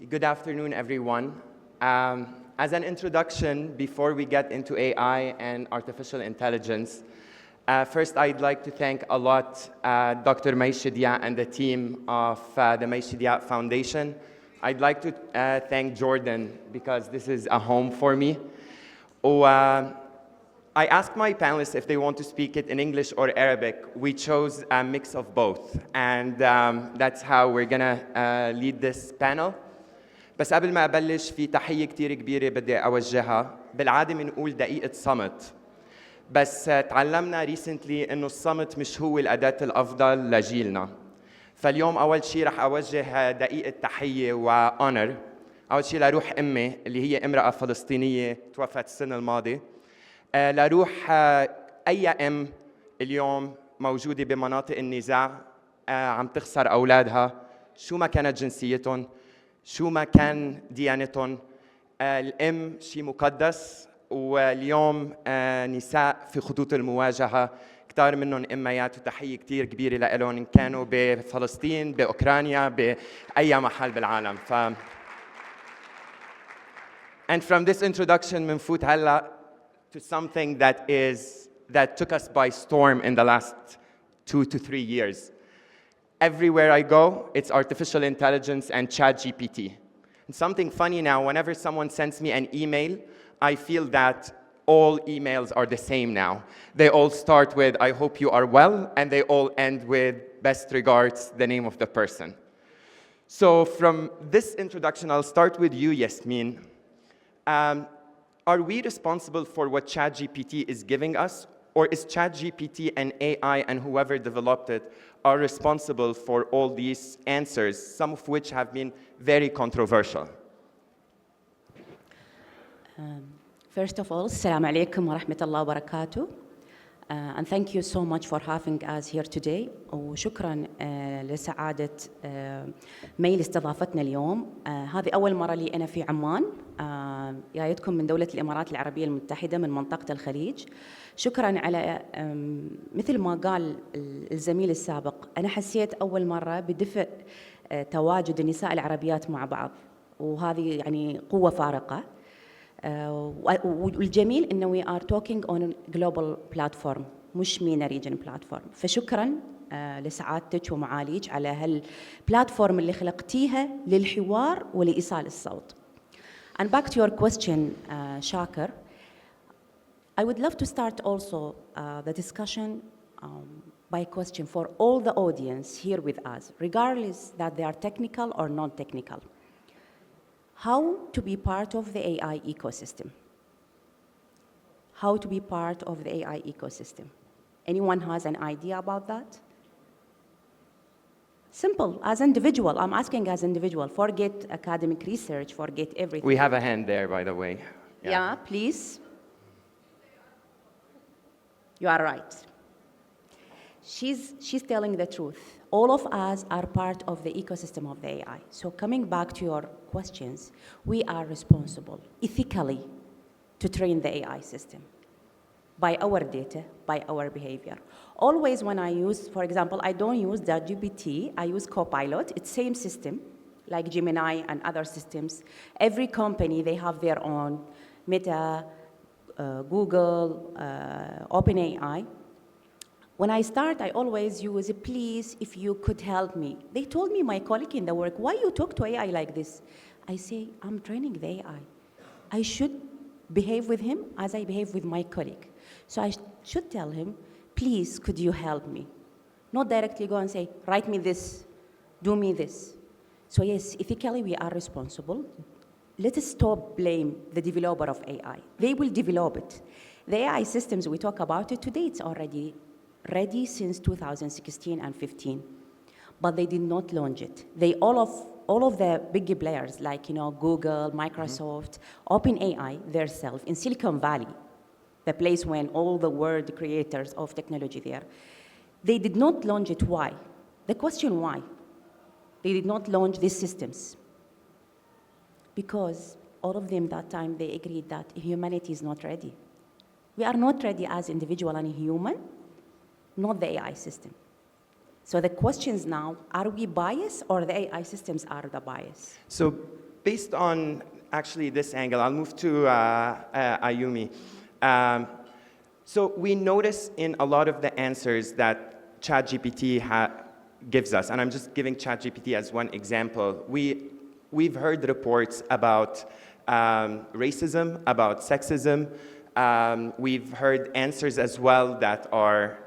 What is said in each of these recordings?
Good afternoon, everyone. As an introduction, before we get into AI and artificial intelligence, first I'd like to thank a lot Dr. Maishidia and the team of the Maishidia Foundation. I'd like to thank Jordan because this is a home for me. I asked my panelists if they want to speak it in English or Arabic. We chose a mix of both, and that's how we're gonna lead this panel. بس قبل ما أبلش في تحية كتير كبيرة بدي أوجهها. بالعادة بنقول دقيقة صمت، بس تعلمنا recently إنه الصمت مش هو الأداة الأفضل لجيلنا. فاليوم أول شيء رح أوجه دقيقة تحية وأونر. أول شيء لروح أمي اللي هي امرأة فلسطينية توفت السنة الماضية. لروح أي أم اليوم موجودة بمناطق النزاع عم تخسر أولادها شو ما كانت جنسيتهم شو ما كان ديانتهم. الأم شيء مقدس، واليوم نساء في خطوط المواجهة كتار منهم أميات، وتحية كتير كبيرة لهم إن كانوا بفلسطين بأوكرانيا بأي محل بالعالم. And from this introduction بنفوت هلا to something that took us by storm in the last 2 to 3 years. Everywhere I go, it's artificial intelligence and ChatGPT. And something funny now, whenever someone sends me an email, I feel that all emails are the same now. They all start with, I hope you are well, and they all end with, best regards, the name of the person. So from this introduction, I'll start with you, Yasmin. Are we responsible for what ChatGPT is giving us? Or is ChatGPT and AI and whoever developed it are responsible for all these answers, some of which have been very controversial? First of all, Assalamu alaikum wa rahmatullahi wa barakatuh. And thank you so much for having us here today. وشكرا لسعادة ميل استضافتنا اليوم. هذه أول مرة لي أنا في عمان. جايتكم من دولة الإمارات العربية المتحدة من منطقة الخليج. شكرا على مثل ما قال الزميل السابق، أنا حسيت أول مرة بدفء تواجد النساء العربيات مع بعض، وهذه يعني قوة فارقة. والجميل إنه we are talking on a global platform مش MENA region platform. فشكرا لسعادتك ومعاليك على هالبلاتفورم اللي خلقتيها للحوار ولإيصال الصوت. And back to your question, Shaker, I would love to start also the discussion by question for all the audience here with us, regardless that they are technical or non-technical. How to be part of the AI ecosystem? How to be part of the AI ecosystem? Anyone has an idea about that? Simple, as individual. I'm asking as individual. Forget academic research, forget everything. We have a hand there, by the way. Yeah, please. You are right. She's telling the truth. All of us are part of the ecosystem of the AI. So coming back to your questions, we are responsible ethically to train the AI system by our data, by our behavior. Always when I use, for example, I don't use ChatGPT, I use Copilot. It's same system, like Gemini and other systems. Every company, they have their own, Meta, Google, OpenAI. When I start, I always use, please, if you could help me. They told me, my colleague in the work, why you talk to AI like this? I say, I'm training the AI. I should behave with him as I behave with my colleague. So I should tell him, please, could you help me? Not directly go and say, write me this, do me this. So yes, ethically we are responsible. Let us stop blame the developer of AI. They will develop it. The AI systems, we talk about it today, it's already ready since 2016 and 15, but they did not launch it. They all of the big players like Google, Microsoft, OpenAI, themselves in Silicon Valley, the place when all the world creators of technology there, they did not launch it. Why? The question why? They did not launch these systems because all of them that time they agreed that humanity is not ready. We are not ready as individual and human, not the AI system. So the questions now, are we biased or the AI systems are the bias? So based on actually this angle, I'll move to Ayumi. So we notice in a lot of the answers that ChatGPT gives us, and I'm just giving ChatGPT as one example, we've heard reports about racism, about sexism. We've heard answers as well that are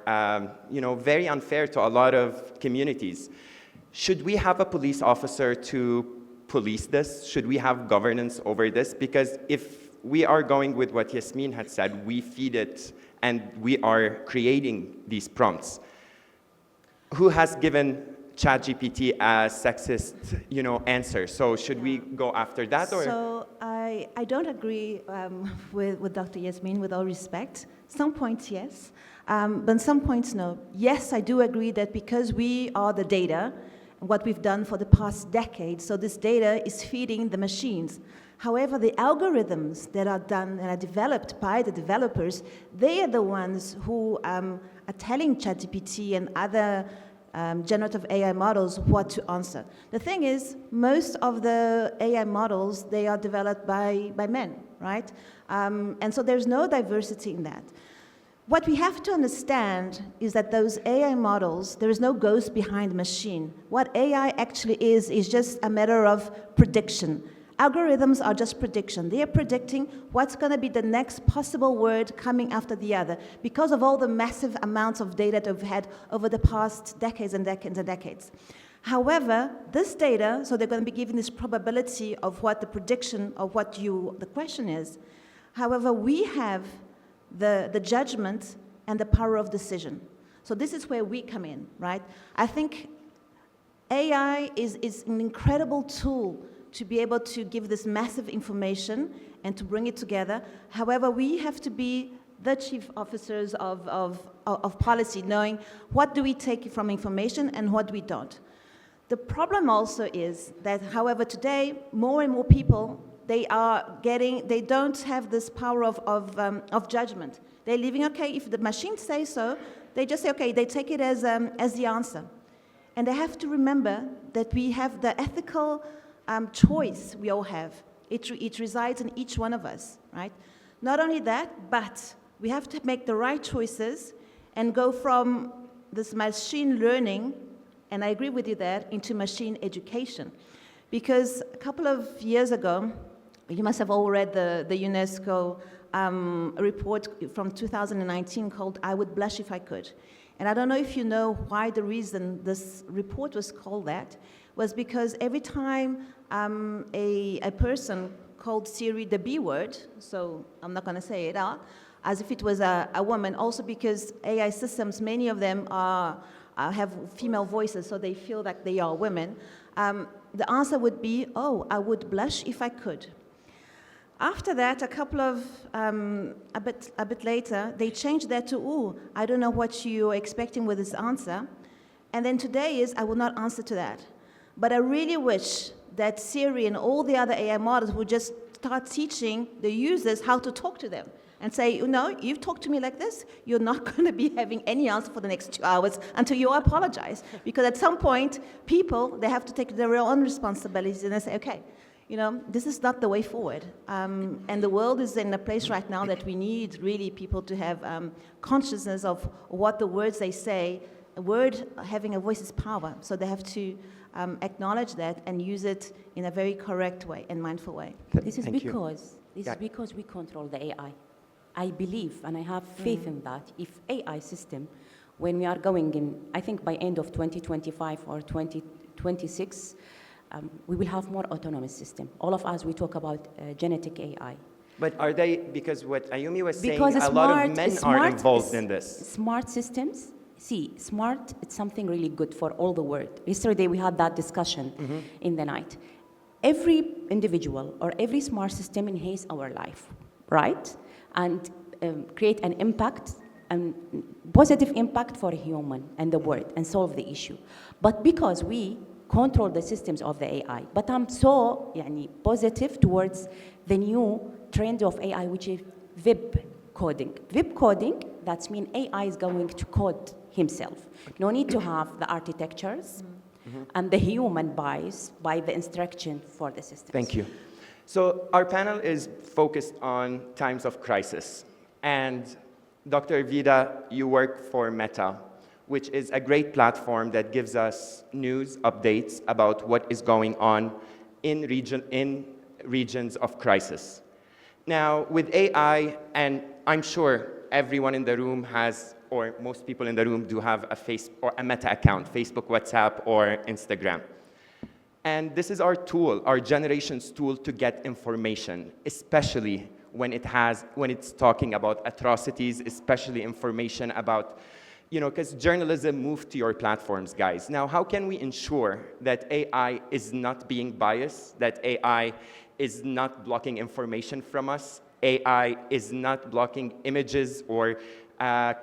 very unfair to a lot of communities. Should we have a police officer to police this? Should we have governance over this? Because if we are going with what Yasmin had said, we feed it and we are creating these prompts. Who has given ChatGPT a sexist, answer? So should we go after that, or? So I don't agree with Dr. Yasmin, with all respect. Some points, yes, but some points, no. Yes, I do agree that because we are the data, what we've done for the past decade, so this data is feeding the machines. However, the algorithms that are done and are developed by the developers, they are the ones who are telling ChatGPT and other generative AI models what to answer. The thing is, most of the AI models, they are developed by men, right? And so there's no diversity in that. What we have to understand is that those AI models, there is no ghost behind the machine. What AI actually is just a matter of prediction. Algorithms are just prediction. They are predicting what's going to be the next possible word coming after the other because of all the massive amounts of data that we've had over the past decades and decades and decades. However, this data, so they're going to be given this probability of what the prediction of what the question is. However, we have the judgment and the power of decision. So this is where we come in, right? I think AI is an incredible tool to be able to give this massive information and to bring it together. However, we have to be the chief officers of policy, knowing what do we take from information and what we don't. The problem also is that, however, today, more and more people, they don't have this power of judgment. They're living, okay, if the machine says so, they just say, okay, they take it as the answer. And they have to remember that we have the ethical choice we all have. It resides in each one of us, right? Not only that, but we have to make the right choices and go from this machine learning, and I agree with you there, into machine education. Because a couple of years ago, you must have all read the UNESCO report from 2019 called I Would Blush If I Could. And I don't know if you know why the reason this report was called that was because every time a person called Siri the B word, so I'm not going to say it out, as if it was a woman, also because AI systems, many of them have female voices, so they feel that they are women. The answer would be, oh, I would blush if I could. After that, a bit later, they changed that to, ooh, I don't know what you're expecting with this answer. And then today is, I will not answer to that. But I really wish that Siri and all the other AI models would just start teaching the users how to talk to them and say, you've talked to me like this, you're not going to be having any answer for the next 2 hours until you apologize. Because at some point, people, they have to take their own responsibilities and they say, okay, this is not the way forward. And the world is in a place right now that we need really people to have consciousness of what the words they say. A word having a voice is power, so they have to acknowledge that and use it in a very correct way and mindful way. This is because we control the AI. I believe, and I have faith in that, if AI system, when we are going in, I think by end of 2025 or 2026, we will have more autonomous system. All of us, we talk about genetic AI. But are they, because what Ayumi was saying, Because a lot of men are involved in this. Smart systems, smart, it's something really good for all the world. Yesterday we had that discussion in the night. Every individual or every smart system enhance our life, right? And create an impact, and positive impact for a human and the world and solve the issue. But because we control the systems of the AI, but I'm so positive towards the new trend of AI, which is VIP coding. VIP coding, that means AI is going to code himself. No need to have the architectures, and the human bias by the instruction for the system. Thank you. So our panel is focused on times of crisis. And Dr. Vida, you work for Meta, which is a great platform that gives us news updates about what is going on in regions of crisis. Now, with AI, and I'm sure everyone in the room has, or most people in the room do have a Meta account, Facebook, WhatsApp, or Instagram. And this is our tool, our generation's tool to get information, especially when it's talking about atrocities, especially information about, because journalism moved to your platforms, guys. Now, how can we ensure that AI is not being biased, that AI is not blocking information from us, AI is not blocking images or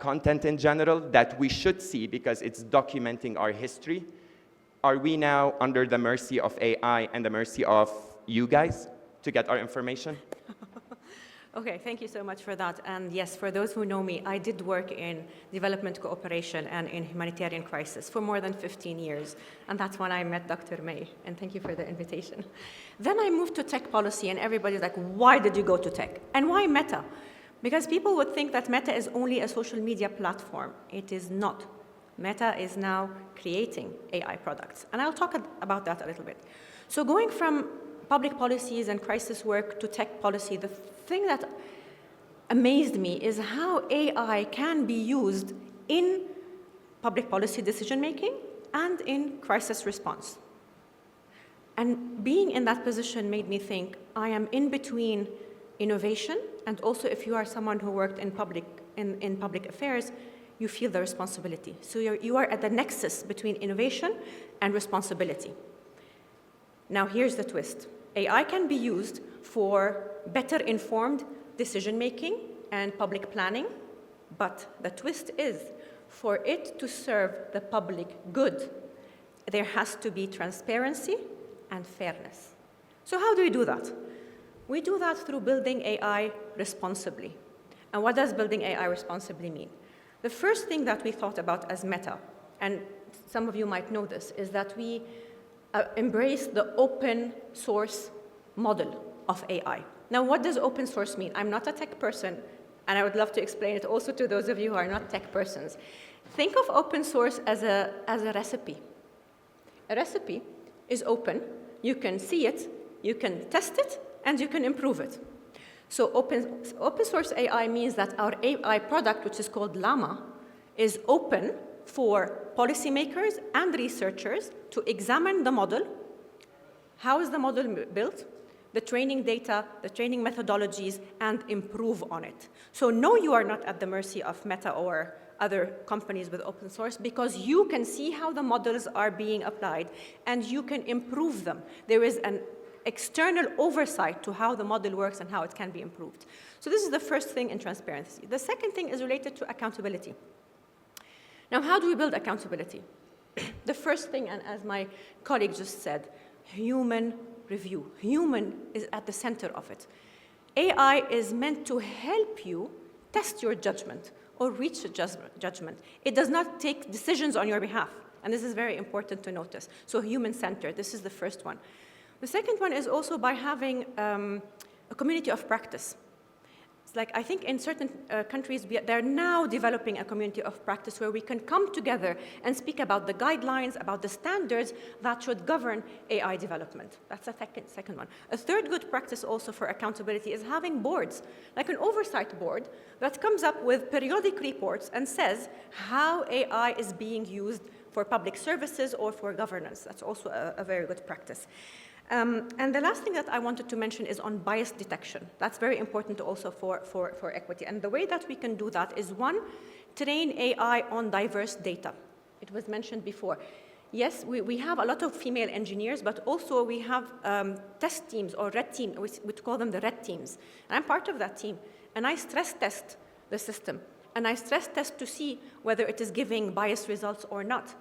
content in general that we should see because it's documenting our history? Are we now under the mercy of AI and the mercy of you guys to get our information? Okay, thank you so much for that. And yes, for those who know me, I did work in development cooperation and in humanitarian crisis for more than 15 years. And that's when I met Dr. May. And thank you for the invitation. Then I moved to tech policy, and everybody's like, why did you go to tech? And why Meta? Because people would think that Meta is only a social media platform. It is not. Meta is now creating AI products. And I'll talk about that a little bit. So going from public policies and crisis work to tech policy, the thing that amazed me is how AI can be used in public policy decision-making and in crisis response. And being in that position made me think, I am in between innovation, and also if you are someone who worked in public affairs, you feel the responsibility. So you are at the nexus between innovation and responsibility. Now here's the twist. AI can be used for better informed decision-making and public planning, but the twist is, for it to serve the public good, there has to be transparency and fairness. So how do we do that? We do that through building AI responsibly. And what does building AI responsibly mean? The first thing that we thought about as Meta, and some of you might know this, is that we embrace the open source model of AI. Now, what does open source mean? I'm not a tech person, and I would love to explain it also to those of you who are not tech persons. Think of open source as a recipe. A recipe is open. You can see it, you can test it, and you can improve it. So open source AI means that our AI product, which is called Llama, is open for policymakers and researchers to examine the model. How is the model built? The training data, the training methodologies, and improve on it. So no, you are not at the mercy of Meta or other companies with open source, because you can see how the models are being applied and you can improve them. There is an external oversight to how the model works and how it can be improved. So this is the first thing in transparency. The second thing is related to accountability. Now, how do we build accountability? The first thing, and as my colleague just said, human review. Human is at the center of it. AI is meant to help you test your judgment or reach a judgment. It does not take decisions on your behalf. And this is very important to notice. So human-centered, this is the first one. The second one is also by having a community of practice. It's like, I think in certain countries, they're now developing a community of practice where we can come together and speak about the guidelines, about the standards that should govern AI development. That's the second one. A third good practice also for accountability is having boards, like an oversight board that comes up with periodic reports and says how AI is being used for public services or for governance. That's also a very good practice. And the last thing that I wanted to mention is on bias detection. That's very important also for equity. And the way that we can do that is, one, train AI on diverse data. It was mentioned before. Yes, we have a lot of female engineers, but also we have test teams or red team, we call them the red teams. And I'm part of that team. And I stress test the system. And I stress test to see whether it is giving biased results or not.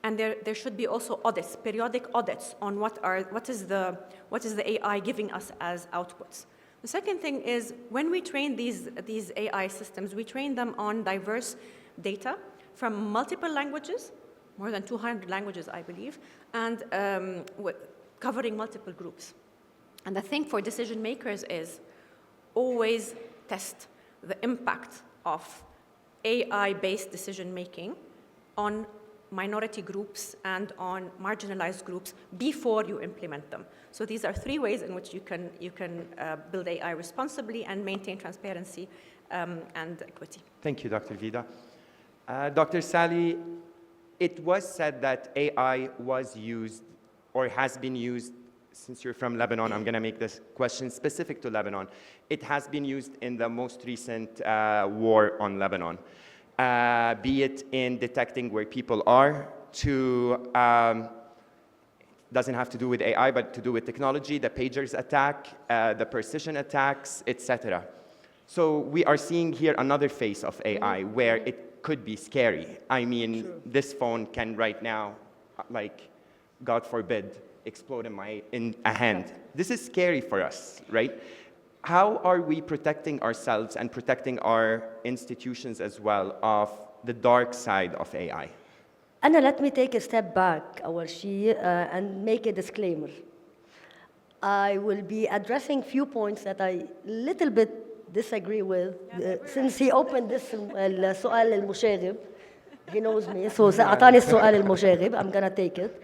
And there should be also audits, periodic audits on what is the AI giving us as outputs. The second thing is, when we train these AI systems, we train them on diverse data from multiple languages, more than 200 languages, I believe, and covering multiple groups. And the thing for decision makers is always test the impact of AI-based decision making on minority groups and on marginalized groups before you implement them. So these are 3 ways in which you can build AI responsibly and maintain transparency and equity. Thank you, Dr. Vida. Dr. Sally, it was said that AI was used or has been used, since you're from Lebanon, I'm going to make this question specific to Lebanon. It has been used in the most recent war on Lebanon, be it in detecting where people are, to doesn't have to do with AI, but to do with technology, the pagers attack, the precision attacks, etc. So we are seeing here another face of AI where it could be scary. I mean, this phone can right now, like, God forbid, explode in a hand. This is scary for us, right? How are we protecting ourselves and protecting our institutions as well of the dark side of AI? Anna, let me take a step back, أول شيء, and make a disclaimer. I will be addressing few points that I little bit disagree with, since he opened this السؤال المشاغب. He knows me, so أعطاني السؤال المشاغب. I'm gonna take it.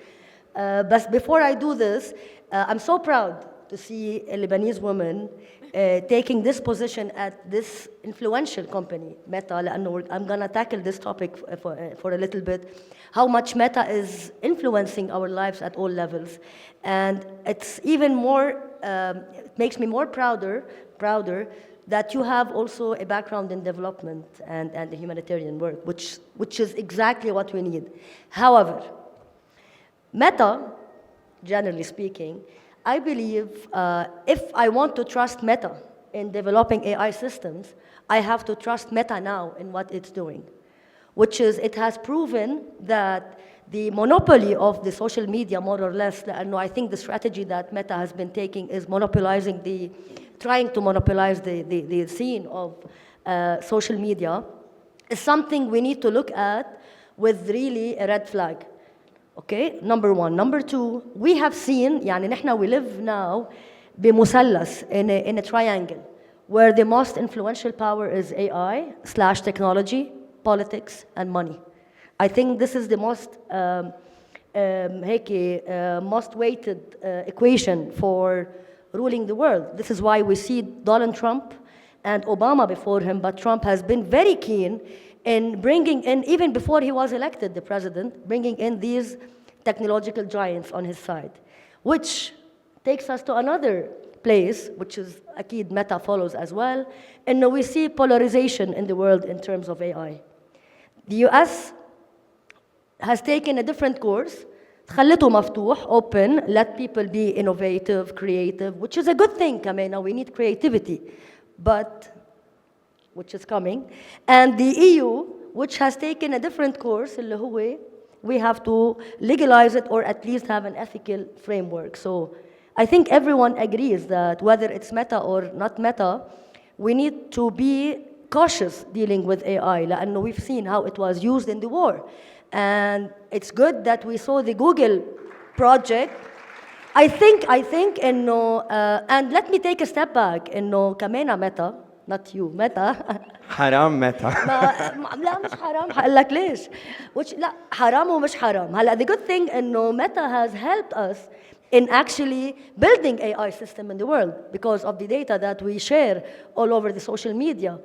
But before I do this, I'm so proud to see a Lebanese woman taking this position at this influential company, Meta. لأنه I'm gonna tackle this topic for a little bit. How much Meta is influencing our lives at all levels, and it's even more. It makes me more prouder that you have also a background in development and the humanitarian work, which is exactly what we need. However, Meta, generally speaking, I believe if I want to trust Meta in developing AI systems, I have to trust Meta now in what it's doing, which is it has proven that the monopoly of the social media, more or less, and I think the strategy that Meta has been taking is trying to monopolize the scene of social media, is something we need to look at with really a red flag. Okay, number one. Number two, we have seen, يعني نحن we live now بمثلث in a triangle where the most influential power is AI/technology, politics, and money. I think this is the most most weighted equation for ruling the world. This is why we see Donald Trump and Obama before him, but Trump has been very keen in bringing in, even before he was elected the president, bringing in these technological giants on his side, which takes us to another place, which is Akid Meta follows as well, and we see polarization in the world in terms of AI. The US has taken a different course, خلته مفتوح, open, let people be innovative, creative, which is a good thing. كمان, we need creativity, but which is coming, and the EU, which has taken a different course, اللي هو we have to legalize it or at least have an ethical framework. So I think everyone agrees that whether it's Meta or not Meta, we need to be cautious dealing with AI, لأنه we've seen how it was used in the war. And it's good that we saw the Google project. I think إنه and let me take a step back إنه كمان Meta, not you, Meta. حرام Meta. لا مش حرام, هقول لك ليش. لا حرام ومش حرام. هلا the good thing إنه Meta has helped us in actually building AI system in the world because of the data that we share all over the social media,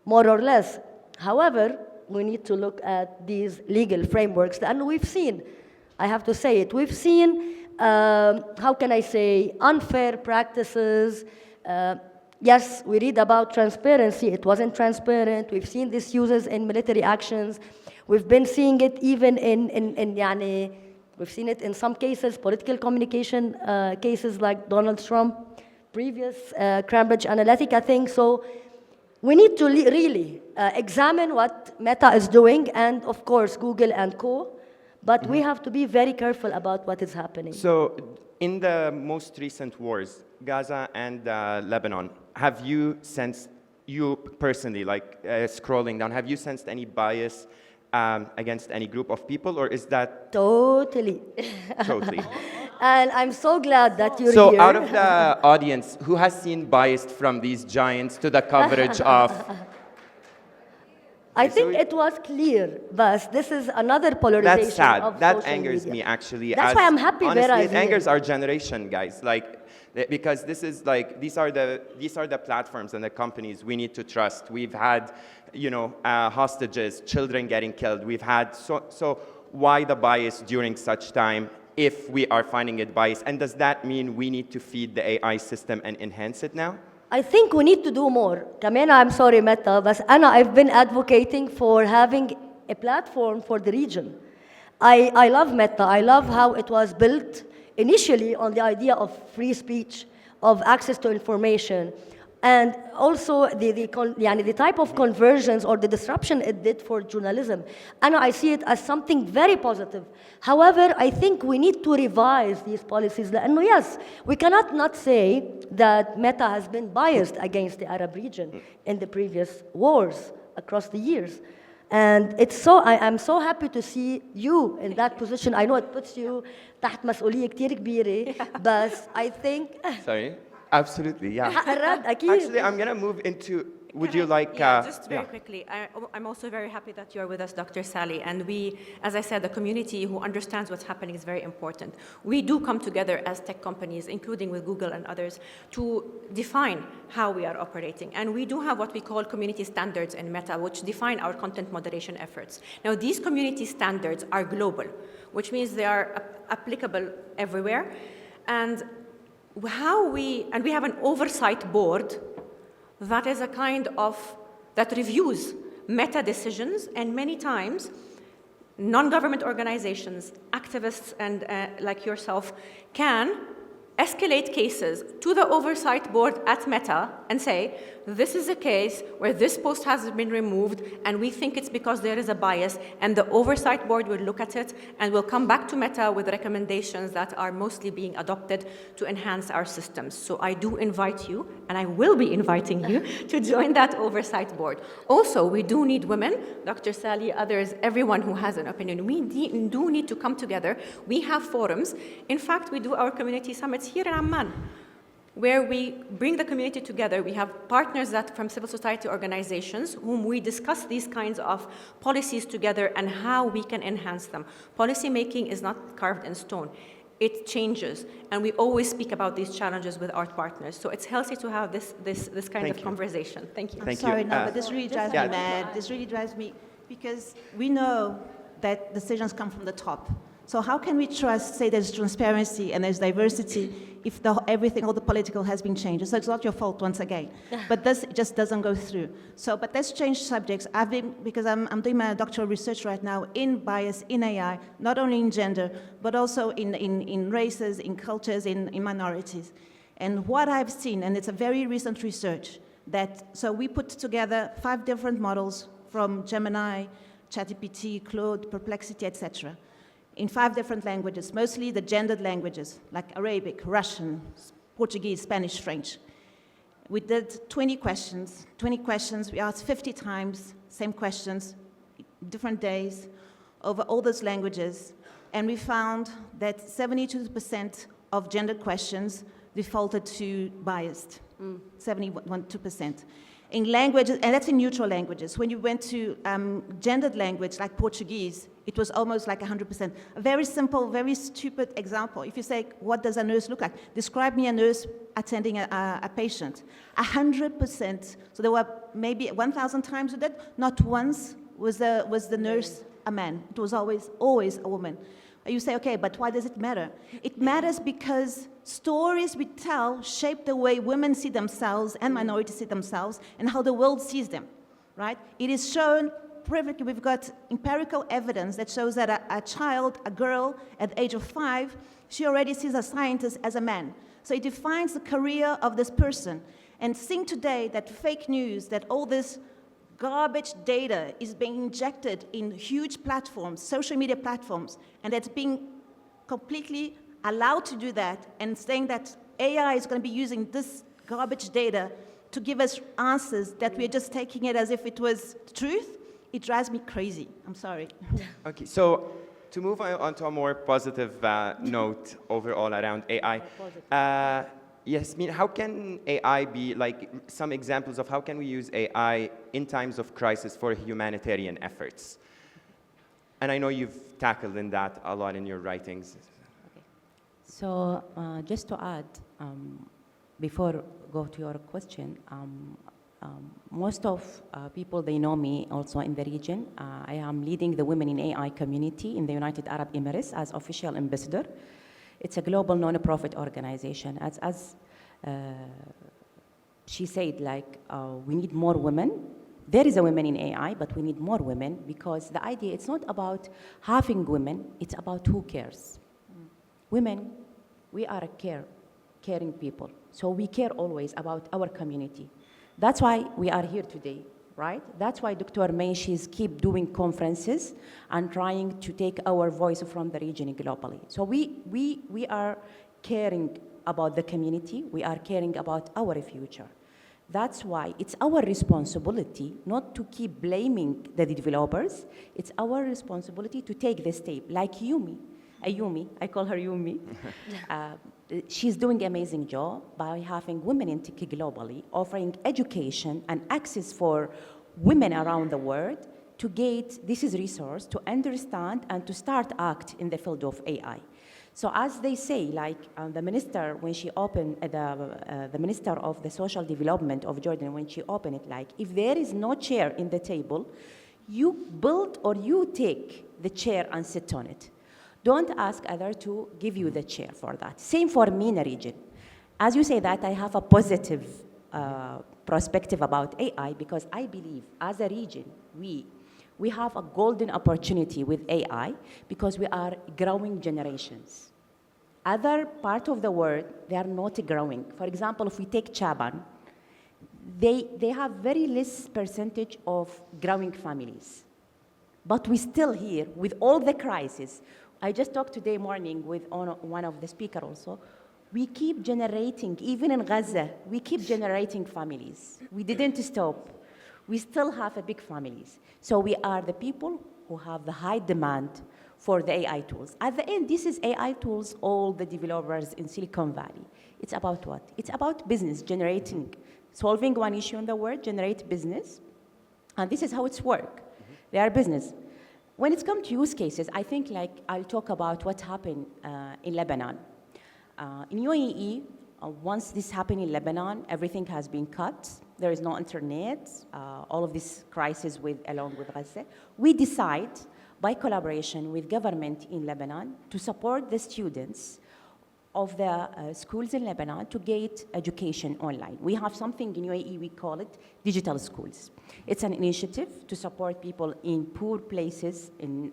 more or less. However, we need to look at these legal frameworks, and we've seen, I have to say it, we've seen, how can I say, unfair practices. Yes, we read about transparency. It wasn't transparent. We've seen these uses in military actions. We've been seeing it even in we've seen it in some cases, political communication cases like Donald Trump, previous Cambridge Analytica thing. So we need to really examine what Meta is doing, and of course Google and co. But we have to be very careful about what is happening. So in the most recent wars, Gaza and Lebanon, have you sensed, you personally, like scrolling down, have you sensed any bias against any group of people, or is that Totally. totally? And I'm so glad that you're So here. out of the audience, who has seen Biased from these giants to the coverage of... I so think we- it was clear, but this is another polarization That's sad. of That social angers media. me, actually. That's why I'm happy honestly, Vera it is here. angers our generation, guys. Because this is like, these are the platforms and the companies we need to trust. We've had, hostages, children getting killed. We've had, so why the bias during such time if we are finding it biased? And does that mean we need to feed the AI system and enhance it now? I think we need to do more. كمان I'm sorry Meta, but I've been advocating for having a platform for the region. I love Meta. I love how it was built initially on the idea of free speech, of access to information, and also the type of conversions or the disruption it did for journalism. And I see it as something very positive. However, I think we need to revise these policies. And yes, we cannot not say that Meta has been biased against the Arab region in the previous wars across the years. And I'm so happy to see you in that position. I know it puts you تحت مسؤولية كتير كبيرة, but I think Sorry? Absolutely, yeah. رد أكيد. Actually, I'm going to move into, would you like... just very quickly, I'm also very happy that you're with us, Dr. Sally, and we, as I said, the community who understands what's happening is very important. We do come together as tech companies, including with Google and others, to define how we are operating. And we do have what we call community standards in Meta, which define our content moderation efforts. Now, these community standards are global, which means they are applicable everywhere. And we have an oversight board that is a kind of, that reviews Meta decisions, and many times non-government organizations, activists, and like yourself can escalate cases to the oversight board at Meta and say, this is a case where this post has been removed and we think it's because there is a bias, and the oversight board will look at it and will come back to Meta with recommendations that are mostly being adopted to enhance our systems. So I do invite you, and I will be inviting you, to join that oversight board. Also, we do need women, Dr. Sally, others, everyone who has an opinion. We do need to come together. We have forums. In fact, we do our community summits here in Amman, where we bring the community together. We have partners from civil society organizations whom we discuss these kinds of policies together and how we can enhance them. Policy making is not carved in stone. It changes, and we always speak about these challenges with our partners. So it's healthy to have this kind Thank of you. conversation. Thank you. Thank Sorry, you. no, but this really drives me mad. This really drives me, because we know that decisions come from the top. So how can we trust, say there's transparency and there's diversity, if everything, all the political has been changed? So it's not your fault once again. But this just doesn't go through. So, but let's change subjects. Because I'm doing my doctoral research right now in bias, in AI, not only in gender, but also in races, in cultures, in minorities. And what I've seen, and it's a very recent research, so we put together 5 different models from Gemini, ChatGPT, Claude, Perplexity, etc., in 5 different languages, mostly the gendered languages, like Arabic, Russian, Portuguese, Spanish, French. We did 20 questions. 20 questions, we asked 50 times, same questions, different days, over all those languages, and we found that 72% of gendered questions defaulted to biased, 71%. In languages, and that's in neutral languages. When you went to gendered language, like Portuguese, it was almost like 100%. A very simple, very stupid example. If you say, what does a nurse look like? Describe me a nurse attending a patient. 100%. So there were maybe 1,000 times with that. Not once was the nurse a man. It was always a woman. You say, okay, but why does it matter? It matters because stories we tell shape the way women see themselves and minorities see themselves and how the world sees them, right? It is shown perfectly. We've got empirical evidence that shows that a child, a girl at the age of 5, she already sees a scientist as a man. So it defines the career of this person. And seeing today that fake news, that all this garbage data is being injected in huge platforms, social media platforms, and that's being completely allowed to do that, and saying that AI is going to be using this garbage data to give us answers that we're just taking it as if it was truth, It drives me crazy. I'm sorry. Okay, so to move on to a more positive note overall around AI, Yasmin, how can AI be, like, some examples of how can we use AI in times of crisis for humanitarian efforts? And I know you've tackled in that a lot in your writings. So just to add, before go to your question, most of people, they know me also in the region. I am leading the Women in AI community in the United Arab Emirates as official ambassador. It's a global non-profit organization. As she said, like, we need more women. There is a women in AI, but we need more women because the idea, it's not about having women, it's about who cares. Women, we are a caring people. So we care always about our community. That's why we are here today, right? That's why Dr. May, she's keep doing conferences and trying to take our voice from the region globally. So we are caring about the community. We are caring about our future. That's why it's our responsibility not to keep blaming the developers. It's our responsibility to take the step, like Ayumi, I call her Yumi. She's doing an amazing job by having women in tech globally, offering education and access for women around the world to get this is resource to understand and to start act in the field of AI. So as they say, like the minister, when she opened, the Minister of the Social Development of Jordan, when she opened it, like, if there is no chair in the table, you build or you take the chair and sit on it. Don't ask others to give you the chair for that. Same for me in the region. As you say that, I have a positive perspective about AI because I believe as a region, we have a golden opportunity with AI because we are growing generations. Other part of the world, they are not growing. For example, if we take Chaban, they have very less percentage of growing families. But we still here with all the crises. I just talked today morning with one of the speakers also. We keep generating, even in Gaza, we keep generating families. We didn't stop. We still have a big families. So we are the people who have the high demand for the AI tools. At the end, this is AI tools, all the developers in Silicon Valley. It's about what? It's about business, generating, solving one issue in the world, generate business. And this is how it's work. They are business. When it comes to use cases, I think like I'll talk about what happened in Lebanon. In UAE, once this happened in Lebanon, everything has been cut. There is no internet, all of this crisis along with Gaza. We decide, by collaboration with government in Lebanon, to support the students of the schools in Lebanon to get education online. We have something in UAE, we call it digital schools. It's an initiative to support people in poor places, in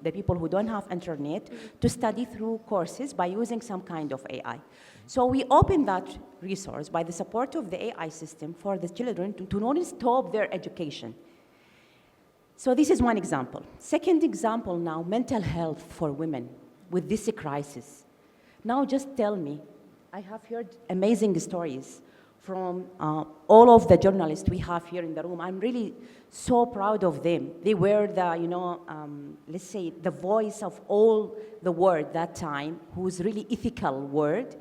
the people who don't have internet, to study through courses by using some kind of AI. So we open that resource by the support of the AI system for the children to not stop their education. So this is one example. Second example now, mental health for women with this crisis. Now just tell me, I have heard amazing stories from all of the journalists we have here in the room. I'm really so proud of them. They were the, let's say, the voice of all the world that time, who's really ethical word,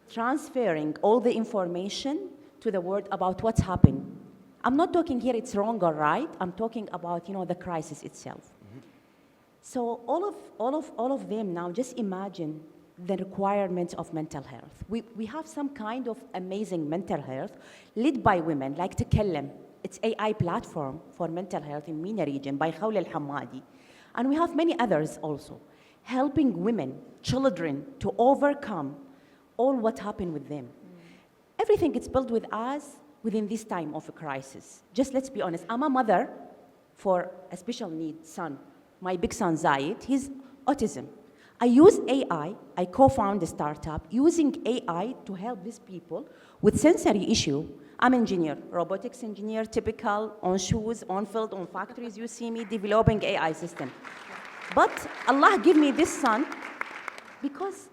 transferring all the information to the world about what's happened. I'm not talking here it's wrong or right. I'm talking about, the crisis itself. Mm-hmm. So all of them now, just imagine the requirements of mental health. We have some kind of amazing mental health led by women, like Tekellem. It's AI platform for mental health in MENA region by Khawla Al-Hammadi. And we have many others also, helping women, children to overcome all what happened with them. Everything is built with us within this time of a crisis. Just let's be honest, I'm a mother for a special needs son. My big son, Zayed, he's autism. I use AI, I co-found a startup using AI to help these people with sensory issue. I'm engineer, robotics engineer, typical, on shoes, on field, on factories, you see me developing AI system. But Allah gave me this son because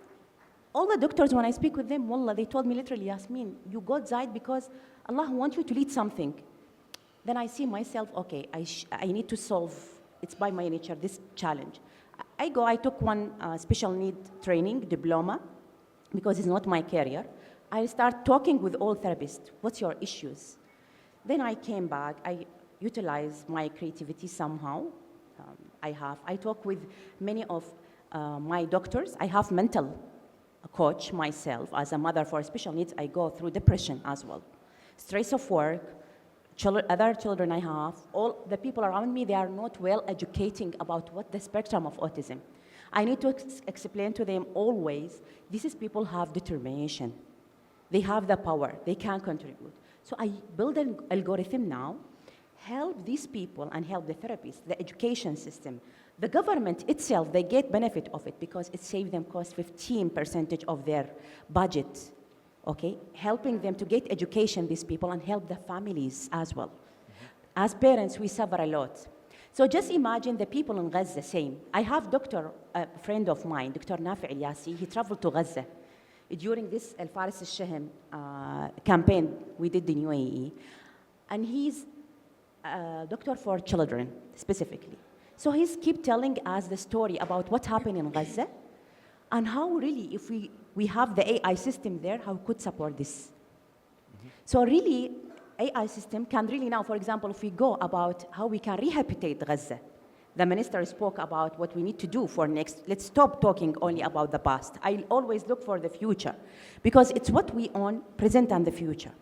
all the doctors, when I speak with them, wallah, they told me literally, Yasmin, you got Zaid because Allah wants you to lead something. Then I see myself, okay, I need to solve, it's by my nature, this challenge. I took one special need training diploma because it's not my career. I start talking with all therapists. What's your issues? Then I came back. I utilized my creativity somehow. I talk with many of my doctors. I have mental coach myself. As a mother for special needs, I go through depression as well. Stress of work, other children I have, all the people around me, they are not well educating about what the spectrum of autism. I need to explain to them always, these people have determination. They have the power, they can contribute. So I build an algorithm now, help these people and help the therapists, the education system. The government itself, they get benefit of it because it saves them cost 15% of their budget, okay? Helping them to get education, these people, and help the families as well. As parents, we suffer a lot. So just imagine the people in Gaza same. I have a friend of mine, Dr. Nafi Ilyasi, he traveled to Gaza during this Al Faris al-Shahm campaign we did in UAE. And he's a doctor for children, specifically. So he's keep telling us the story about what happened in Gaza and how really, if we have the AI system there, how could support this. So really, AI system can really now, for example, if we go about how we can rehabilitate Gaza, the minister spoke about what we need to do for next. Let's stop talking only about the past. I always look for the future because it's what we own, present and the future.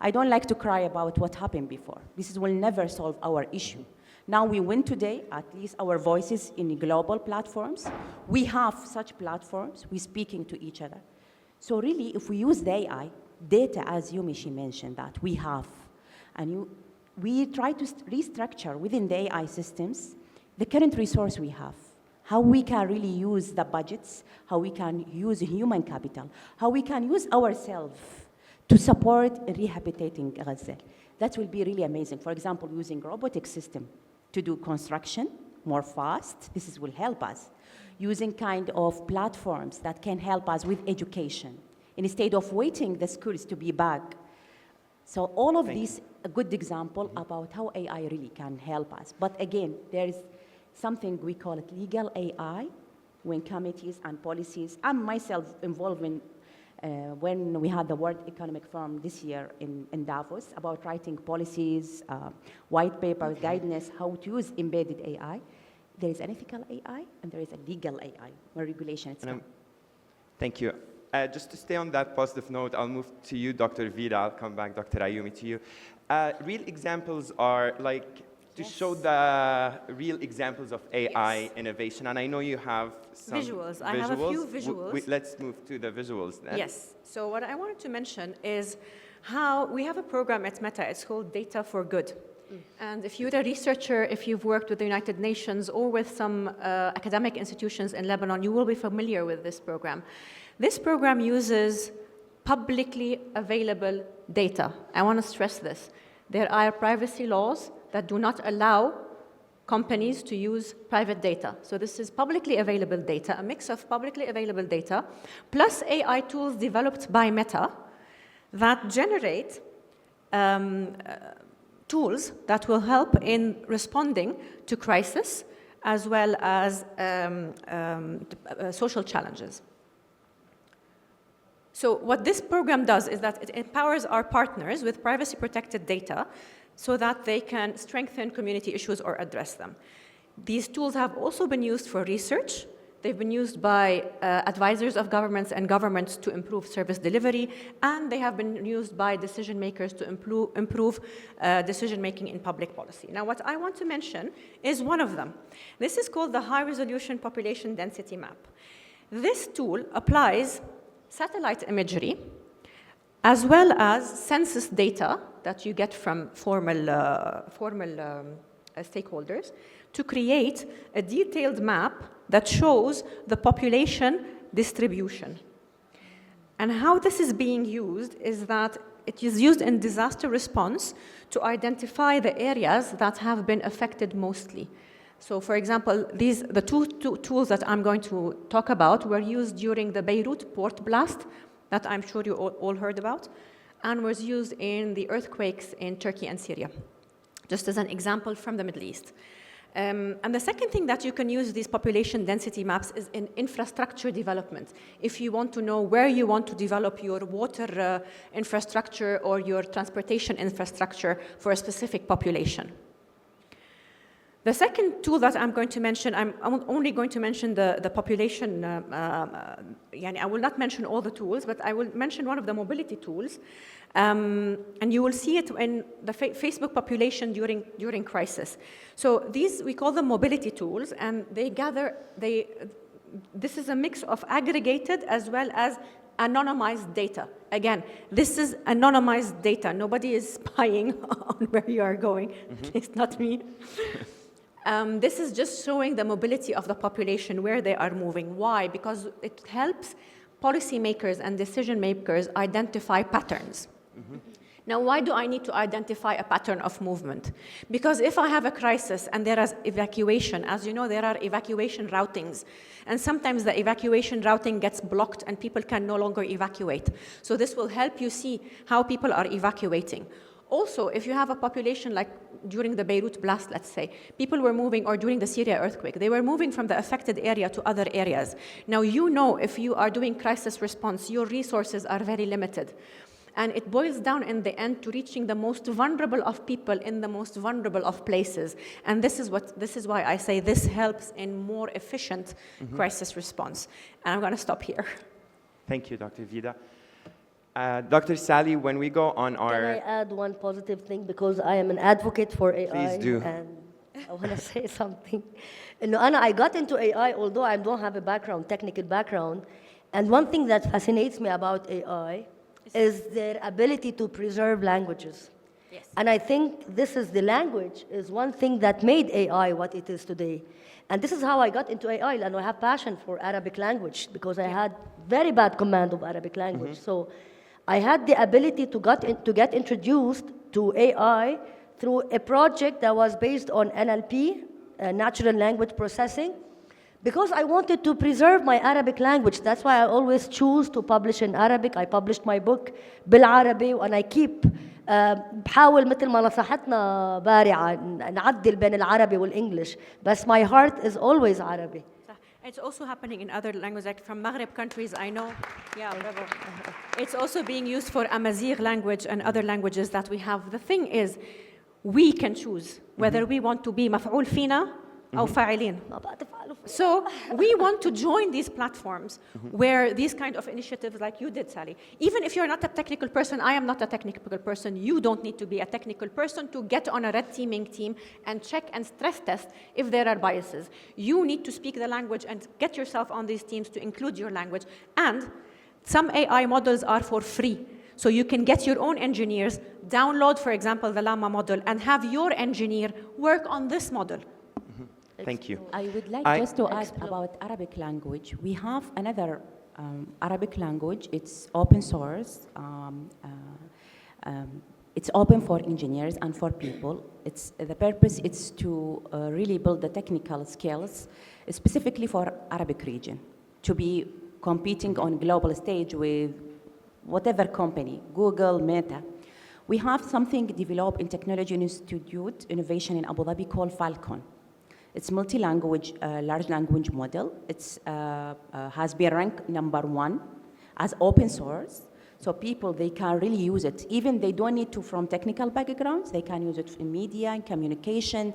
I don't like to cry about what happened before. This will never solve our issue. Now we win today, at least our voices in global platforms. We have such platforms, we're speaking to each other. So really, if we use the AI, data, as Yumishi mentioned, that we have, and we try to restructure within the AI systems the current resource we have, how we can really use the budgets, how we can use human capital, how we can use ourselves to support rehabilitating Gaza. That will be really amazing. For example, using robotic system to do construction more fast, will help us. Using kind of platforms that can help us with education, instead of waiting the schools to be back. So all of these, a good example about how AI really can help us. But again, there is something we call it legal AI, when committees and policies, I'm myself involved in when we had the World Economic Forum this year in Davos about writing policies, white papers, guidance, how to use embedded AI. There is an ethical AI and there is a legal AI, where regulation is come. Thank you. Just to stay on that positive note, I'll move to you, Dr. Vida. I'll come back, Dr. Ayumi, to you. Real examples are like, to show the real examples of AI innovation, and I know you have some visuals. I have a few visuals. Let's move to the visuals then. Yes. So what I wanted to mention is how we have a program at Meta. It's called Data for Good. And if you're a researcher, if you've worked with the United Nations or with some academic institutions in Lebanon, you will be familiar with this program. This program uses publicly available data. I want to stress this. There are privacy laws that do not allow companies to use private data. So this is publicly available data, a mix of publicly available data, plus AI tools developed by Meta that generate tools that will help in responding to crisis as well as social challenges. So what this program does is that it empowers our partners with privacy-protected data so that they can strengthen community issues or address them. These tools have also been used for research. They've been used by advisors of governments and governments to improve service delivery, and they have been used by decision makers to improve decision-making in public policy. Now, what I want to mention is one of them. This is called the High Resolution Population Density Map. This tool applies satellite imagery as well as census data that you get from formal stakeholders to create a detailed map that shows the population distribution. And how this is being used is that it is used in disaster response to identify the areas that have been affected mostly. So for example, the two tools that I'm going to talk about were used during the Beirut port blast that I'm sure you all heard about, and was used in the earthquakes in Turkey and Syria. just as an example from the Middle East. And the second thing that you can use these population density maps is in infrastructure development. If you want to know where you want to develop your water infrastructure or your transportation infrastructure for a specific population. The second tool that I'm going to mention, I'm only going to mention the population, I will not mention all the tools, but I will mention one of the mobility tools. And you will see it in the Facebook population during crisis. So these, we call them mobility tools, and this is a mix of aggregated as well as anonymized data. Again, this is anonymized data. Nobody is spying on where you are going, at least not me. This is just showing the mobility of the population, where they are moving. Why? Because it helps policymakers and decision makers identify patterns. Now, why do I need to identify a pattern of movement? Because if I have a crisis and there is evacuation, as you know, there are evacuation routings. And sometimes the evacuation routing gets blocked and people can no longer evacuate. So this will help you see how people are evacuating. Also, if you have a population like during the Beirut blast, let's say, people were moving, or during the Syria earthquake, they were moving from the affected area to other areas. Now, you know, if you are doing crisis response, your resources are very limited. And it boils down in the end to reaching the most vulnerable of people in the most vulnerable of places. And this is why I say this helps in more efficient crisis response. And I'm going to stop here. Thank you, Dr. Vida. Dr. Sally, when we go on our... Can I add one positive thing? Because I am an advocate for AI. Please do. And I want to say something. I got into AI, although I don't have a technical background. And one thing that fascinates me about AI is their ability to preserve languages. Yes. And I think the language is one thing that made AI what it is today. And this is how I got into AI, and I have passion for Arabic language because I had very bad command of Arabic language. So I had the ability to get introduced to AI through a project that was based on NLP, natural language processing, because I wanted to preserve my Arabic language. That's why I always choose to publish in Arabic. I published my book بالعربي, and I keep بحاول مثل ما نصحتنا بارعة نعدل بين العربي والإنجليش. But my heart is always Arabic. It's also happening in other languages, like from Maghreb countries, I know. Yeah, whatever. It's also being used for Amazigh language and other languages that we have. The thing is, we can choose whether we want to be مفعول فينا أو فاعلين. So we want to join these platforms where these kind of initiatives like you did, Sally. Even if you're not a technical person, I am not a technical person, you don't need to be a technical person to get on a red teaming team and check and stress test if there are biases. You need to speak the language and get yourself on these teams to include your language. And some AI models are for free. So you can get your own engineers, download, for example, the Llama model, and have your engineer work on this model. Thank you. I would like just to add about Arabic language. We have another Arabic language. It's open source. It's open for engineers and for people. The purpose is to really build the technical skills, specifically for Arabic region, to be competing on global stage with whatever company, Google, Meta. We have something developed in Technology Institute Innovation in Abu Dhabi called Falcon. It's multi-language, large language model. It has been ranked #1 as open source. So people, they can really use it. Even they don't need to from technical backgrounds, they can use it in media and communication,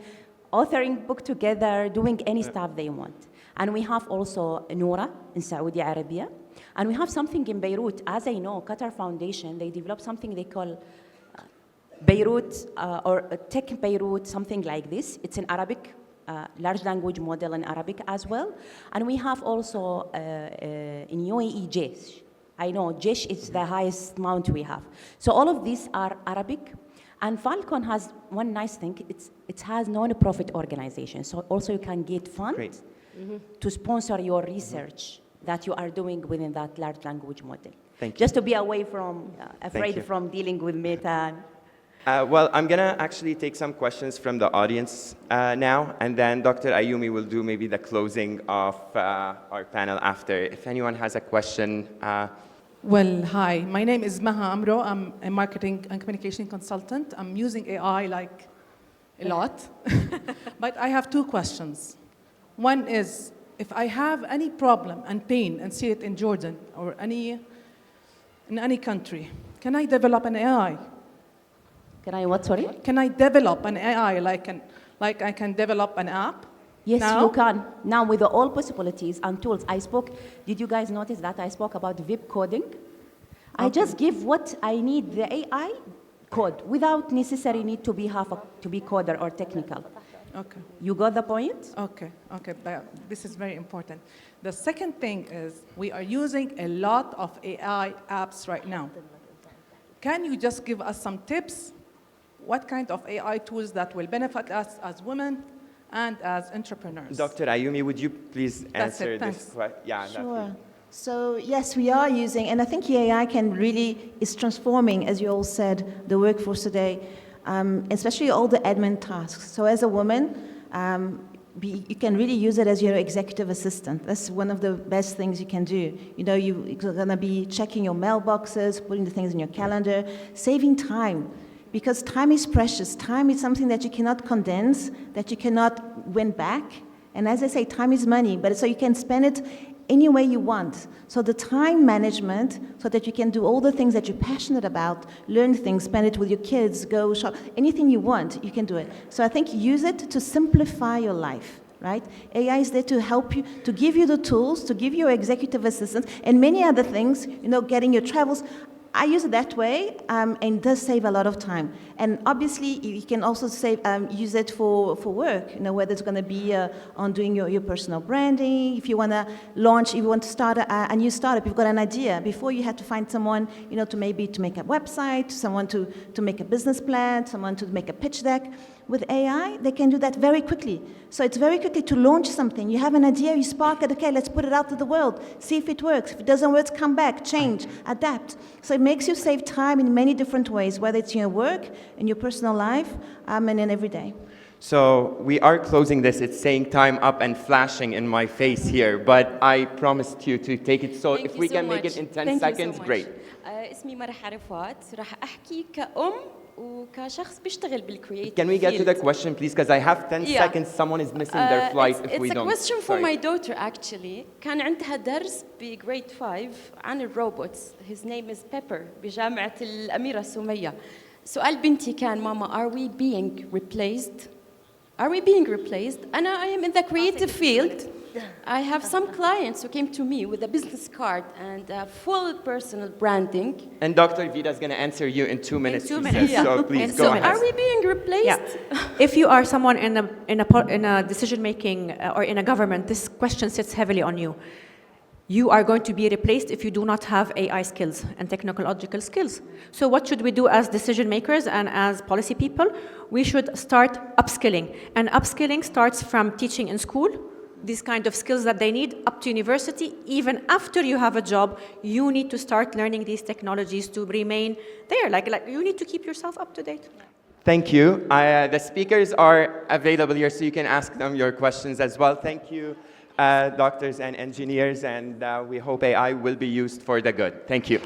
authoring book together, doing any stuff they want. And we have also Noura in Saudi Arabia. And we have something in Beirut. As I know, Qatar Foundation, they developed something they call Beirut or Tech Beirut, something like this. It's in Arabic. Large language model in Arabic as well. And we have also in UAE, Jesh. I know Jesh is the highest amount we have. So all of these are Arabic. And Falcon has one nice thing, it has non-profit organization. So also you can get funds to sponsor your research that you are doing within that large language model. Thank you. Just to be away from, afraid from dealing with Meta. Well, I'm going to actually take some questions from the audience now, and then Dr. Ayumi will do maybe the closing of our panel after. If anyone has a question. Well, hi. My name is Maha Amro. I'm a marketing and communication consultant. I'm using AI like a lot. But I have two questions. One is, if I have any problem and pain and see it in Jordan or in any country, can I develop an AI? Can I what, sorry? Can I develop an AI like I can develop an app? Yes, now? you can. Now, with all possibilities and tools, did you guys notice that I spoke about VIP coding? I just give what I need, the AI code, without necessarily need to be coder or technical. Okay. You got the point? Okay, this is very important. The second thing is we are using a lot of AI apps right now. Can you just give us some tips? What kind of AI tools that will benefit us as women and as entrepreneurs? Dr. Ayumi, would you please That's it, answer this thanks. question? Yeah, Sure. So yes, we are using, and I think AI is transforming, as you all said, the workforce today, especially all the admin tasks. So as a woman, you can really use it as your executive assistant. That's one of the best things you can do. You know, you're gonna be checking your mailboxes, putting the things in your calendar, saving time. Because time is precious. Time is something that you cannot condense, that you cannot win back. And as I say, time is money, but so you can spend it any way you want. So the time management, so that you can do all the things that you're passionate about, learn things, spend it with your kids, go shop, anything you want, you can do it. So I think use it to simplify your life, right? AI is there to help you, to give you the tools, to give you executive assistance, and many other things, you know, getting your travels. I use it that way, and it does save a lot of time. And obviously, you can also use it for work, you know, whether it's going to be on doing your personal branding, if you want to launch, if you want to start a new startup, you've got an idea. Before, you had to find someone, you know, to make a website, someone to make a business plan, someone to make a pitch deck. With AI, they can do that very quickly. So it's very quickly to launch something. You have an idea, you spark it, okay, let's put it out to the world, see if it works. If it doesn't work, come back, change, adapt. So it makes you save time in many different ways, whether it's in your work, in your personal life, and in every day. So we are closing this. It's saying time up and flashing in my face here, but I promised you to take it. So if we can make it in 10 seconds, great. اسمي مرح عرفات راح أحكي كأم وكشخص بيشتغل بالcreative Can we get to field. the question, please? Because I have 10 Yeah. seconds. Someone is missing their flight if we don't. It's a question for Sorry. my daughter actually. كان عندها درس بgrade 5 عن الروبوتس. His name is Pepper بجامعة الأميرة سمية. سؤال بنتي كان ماما are we being replaced? Are we being replaced? And I am in the creative field. I have some clients who came to me with a business card and full personal branding. And Dr. Vida is going to answer you in 2 minutes. 2 she minutes. says. Yeah. So please In go 2 ahead. minutes. Are we being replaced? Yeah. If you are someone in a decision making or in a government, this question sits heavily on you. You are going to be replaced if you do not have AI skills and technological skills. So what should we do as decision makers and as policy people? We should start upskilling. And upskilling starts from teaching in school, these kind of skills that they need, up to university. Even after you have a job, you need to start learning these technologies to remain there. Like you need to keep yourself up to date. Thank you. The speakers are available here, so you can ask them your questions as well. Thank you, doctors and engineers, and we hope AI will be used for the good. Thank you.